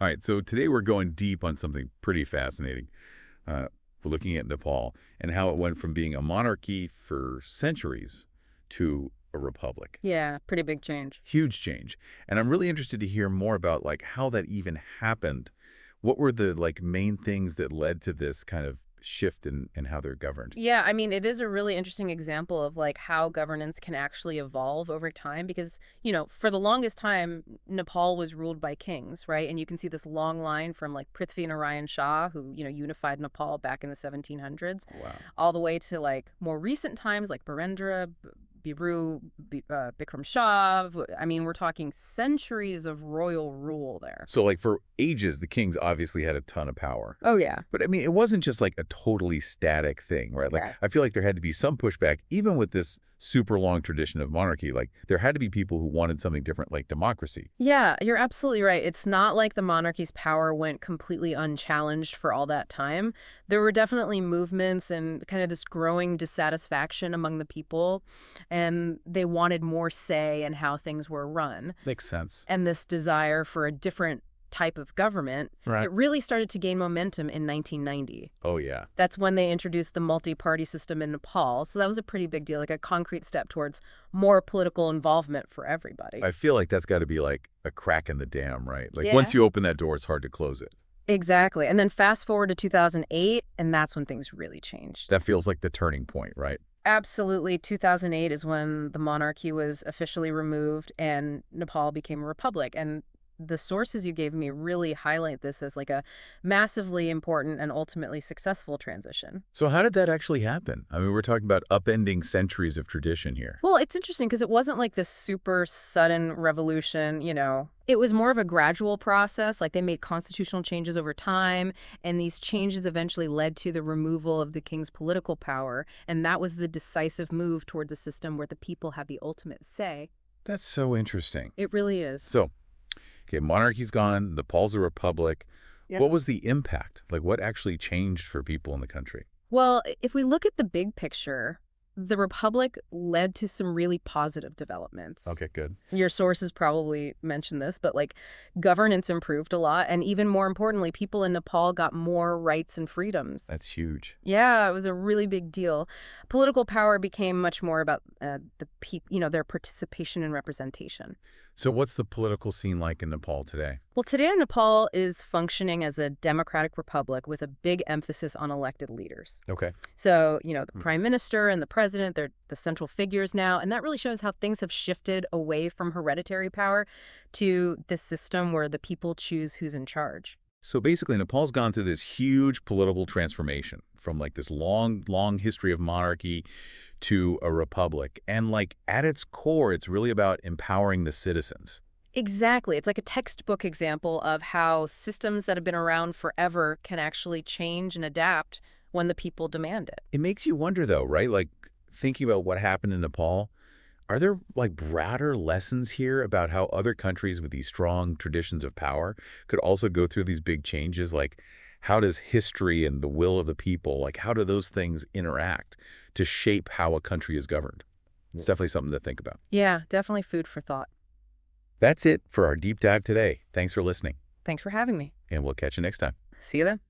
All right, so today we're going deep on something pretty fascinating. We're looking at Nepal and how it went from being a monarchy for centuries to a republic. Yeah, pretty big change. Huge change. And I'm really interested to hear more about like how that even happened. What were the like main things that led to this kind of shift in how they're governed? Yeah, I mean, it is a really interesting example of like how governance can actually evolve over time because, for the longest time, Nepal was ruled by kings, right? And you can see this long line from like Prithvi Narayan Shah, who, unified Nepal back in the 1700s, Wow. all the way to like more recent times like Birendra, Biru, Bikram Shah. I mean, we're talking centuries of royal rule there. So like for ages, the kings obviously had a ton of power. Oh, yeah. But I mean, it wasn't just like a totally static thing, right? Like, Yeah. I feel like there had to be some pushback, even with this super long tradition of monarchy. Like, there had to be people who wanted something different, like democracy. Yeah, you're absolutely right. It's not like the monarchy's power went completely unchallenged for all that time. There were definitely movements and kind of this growing dissatisfaction among the people, and they wanted more say in how things were run. Makes sense. And this desire for a different type of government, Right. it really started to gain momentum in 1990. Oh, yeah. That's when they introduced the multi-party system in Nepal. So that was a pretty big deal, like a concrete step towards more political involvement for everybody. I feel like that's got to be like a crack in the dam, right? Like, Yeah. once you open that door, it's hard to close it. Exactly. And then fast forward to 2008, and that's when things really changed. That feels like the turning point, right? Absolutely. 2008 is when the monarchy was officially removed and Nepal became a republic. And the sources you gave me really highlight this as like a massively important and ultimately successful transition. So how did that actually happen? I mean, we're talking about upending centuries of tradition here. Well, it's interesting because it wasn't like this super sudden revolution. It was more of a gradual process. Like they made constitutional changes over time, and these changes eventually led to the removal of the king's political power. And that was the decisive move towards a system where the people had the ultimate say. That's so interesting. It really is. So, okay, monarchy's gone, Nepal's a republic. Yep. What was the impact? Like, what actually changed for people in the country? Well, if we look at the big picture, the republic led to some really positive developments. Okay, good. Your sources probably mentioned this, but like governance improved a lot. And even more importantly, people in Nepal got more rights and freedoms. That's huge. Yeah, it was a really big deal. Political power became much more about the people, their participation and representation. So what's the political scene like in Nepal today? Well, today Nepal is functioning as a democratic republic with a big emphasis on elected leaders. Okay. So, the prime minister and the president, they're the central figures now. And that really shows how things have shifted away from hereditary power to this system where the people choose who's in charge. So basically, Nepal's gone through this huge political transformation from like this long, long history of monarchy to a republic. And like at its core, it's really about empowering the citizens. Exactly. It's like a textbook example of how systems that have been around forever can actually change and adapt when the people demand it. It makes you wonder though, right? Like thinking about what happened in Nepal, are there like broader lessons here about how other countries with these strong traditions of power could also go through these big changes? Like how does history and the will of the people, like how do those things interact to shape how a country is governed? It's definitely something to think about. Yeah, definitely food for thought. That's it for our deep dive today. Thanks for listening, Thanks for having me. and we'll catch you next time. See you then.